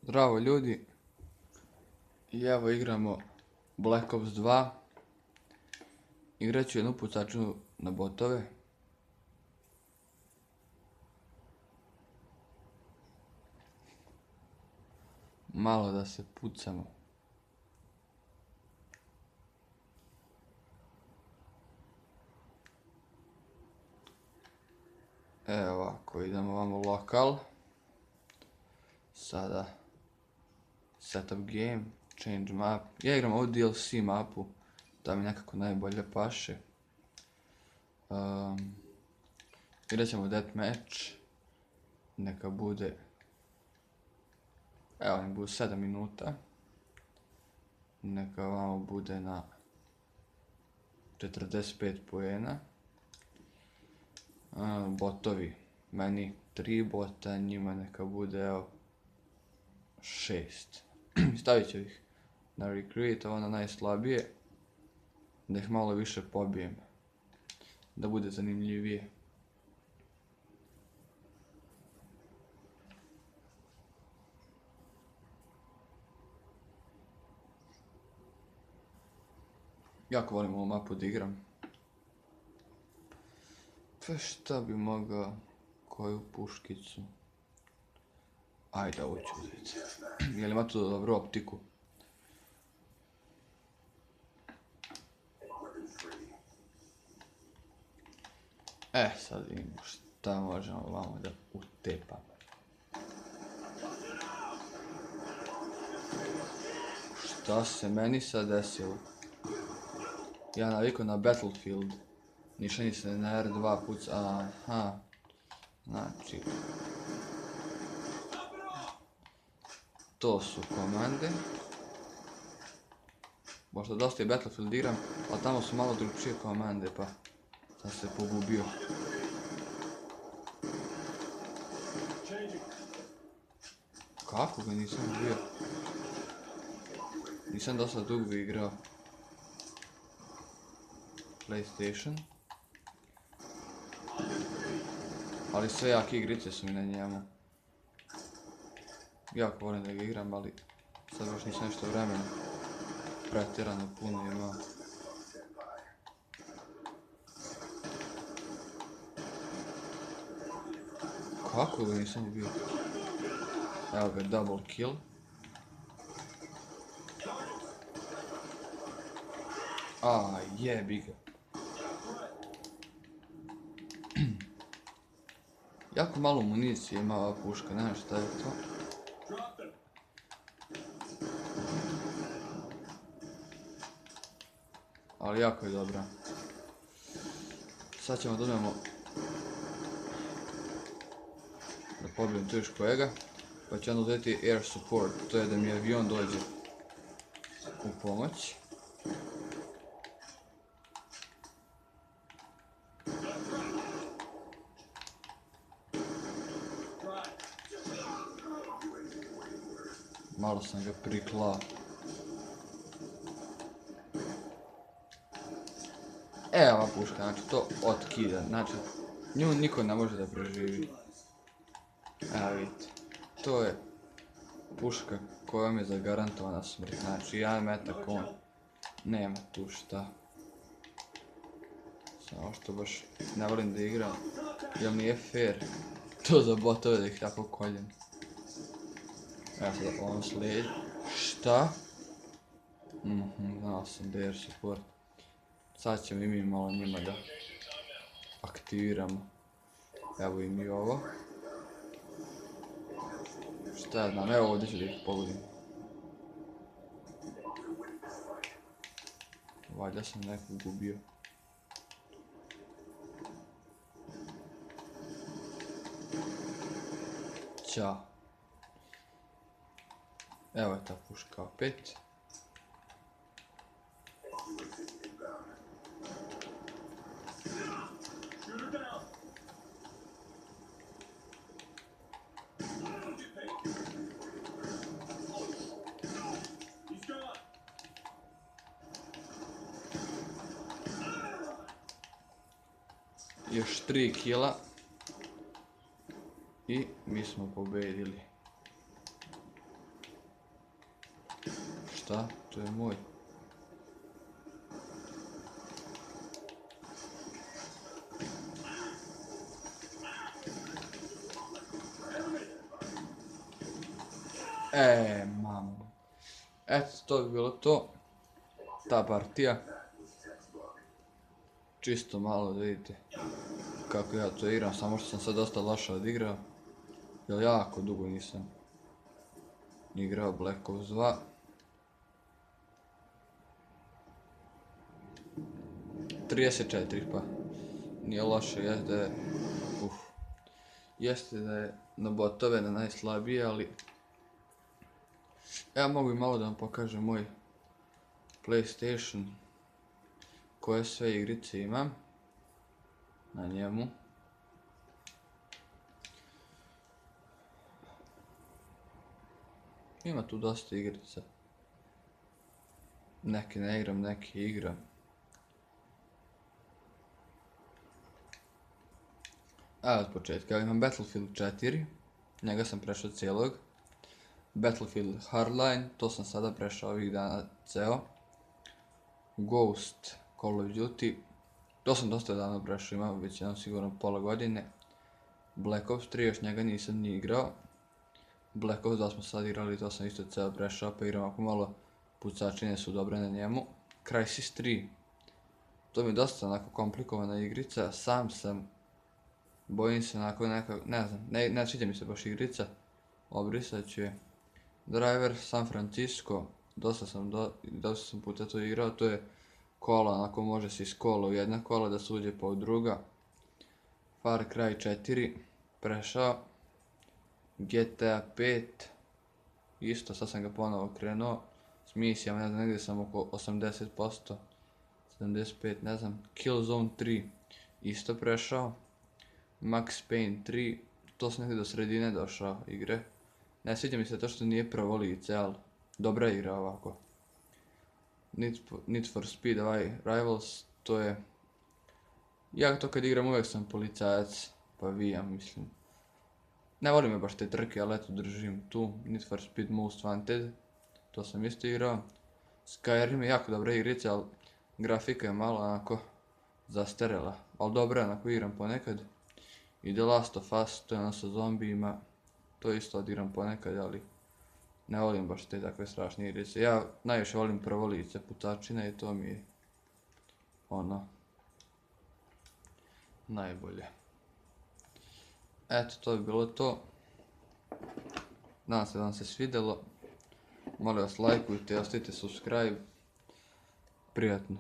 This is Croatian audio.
Zdravo ljudi, i evo igramo Black Ops 2. Igrat ću jednu pucačinu na botove. Malo da se pucamo. Evo ovako, idemo vamo lokal. Sada setup game, change map. Ja igram ovu DLC mapu, da mi nekako najbolje paše. Igrat ćemo deathmatch. Neka bude, evo nek bude 7 minuta. Neka vamo bude na 45 poena. Botovi, meni 3 bota, njima neka bude evo 6. Stavit ću ih na recreate, ovo na najslabije, da ih malo više pobijem, da bude zanimljivije. Jako volim ovu mapu da igram. Pa šta bi mogao, koju puškicu? Ajde, ovo ću uzeti. Jel ima tu dobru optiku? Sad vidimo šta možemo vamo da utepamo. Šta se meni sad desilo? Ja navikao na Battlefield. Ništa se na R2 puca, aha. Znači, to su komande. Možda dosta je Battlefield igram, ali tamo su malo drugčije komande, pa sam se pogubio. Kako ga nisam ubio? Nisam dosta dugo igrao PlayStation. Ali sve jake igrice su mi na njemu. Jako volim da ga igram, ali sad baš nisam nešto vremena pretjerano puno imao. Kako ga nisam ubio? Evo ga, double kill. Jebi ga. Jako malo municije ima ova puška, ne znam šta je to. Ali jako je dobra. Sad ćemo da uzmemo da pobijem tu još kojega, pa ću onda uzeti air support, to je da mi avion dođe u pomoć. Malo sam ga priklao. Evo ova puška, znači to otkida, znači nju niko ne može da preživi. Evo vidite, to je puška kojom je zagarantovana smrt, znači jedan metak on, nema tu šta. Samo što baš ne volim da igram, jer nije fair to za botove da ih tako koljem. Evo sada on slijedi. Šta? Znao sam da je air support. Sad ćemo i mi malo njima da aktiviramo. Evo i mi ovo. Šta ja znam, evo ovdje ću da ih pogodim. Valjda sam nekog ubio. Ćao. Evo je ta puška opet. Još 3 kila i mi smo pobedili. Šta? To je moj. Mamo. Eto, to bi bilo to. Ta partija. Čisto malo da vidite kako ja to igram, samo što sam sad dosta loše odigrao. Jer jako dugo nisam igrao Black Ops 2. .34 pa. Nije loše, jeste da je na botove na najslabije, ali ja mogu i malo da vam pokažem moj PlayStation, koje sve igrice imam na njemu. Ima tu dosta igrica. Neke ne igram, neke igram. A od početka imam Battlefield 4, njega sam prešao cijelog. Battlefield Hardline, to sam sada prešao ovih dana ceo. Ghost, Call of Duty, to sam dosta davno prešao, imam već jednom sigurno pola godine. Black Ops 3, još njega nisam ni igrao. Black Ops 2 smo sad igrali, to sam isto ceo prešao, pa igram ako malo, pucačine su dobre na njemu. Crysis 3, to mi je dosta onako komplikovana igrica, sam sam, bojim se onako neka, ne znam, ne sviđa mi se baš igrica, obrisat ću je. Driver San Francisco, dosta sam puta to igrao, to je kola, onako može se iz kola u jedna kola da se uđe pa u druga. Far Cry 4, prešao. GTA 5, isto, sad sam ga ponovo krenuo, s misijama, ne znam, negdje sam oko 80%, 75, ne znam. Killzone 3, isto prešao. Max Payne 3, to sam negdje do sredine došao igre. Ne sviđa mi se to što nije prvo lice, ali dobra igra ovako. Need for Speed, Rivals, to je... Ja to kad igram uvijek sam policajac, pa vijam, mislim. Ne volim me baš te trke, ali eto držim tu. Need for Speed Most Wanted, to sam isto igrao. Skyrim je jako dobra igrica, ali grafika je malo onako zastarela. Ali dobra, onako igram ponekad. I The Last of Us, to je ono sa zombijima. To isto odigram ponekad, ali ne volim baš te takve strašne igrice. Ja najviše volim prvo lice pucačine i to mi je ono najbolje. Eto, to bi bilo to. Nadam se da vam se svidjelo. Molim vas, lajkujte i ostavite subscribe. Prijatno.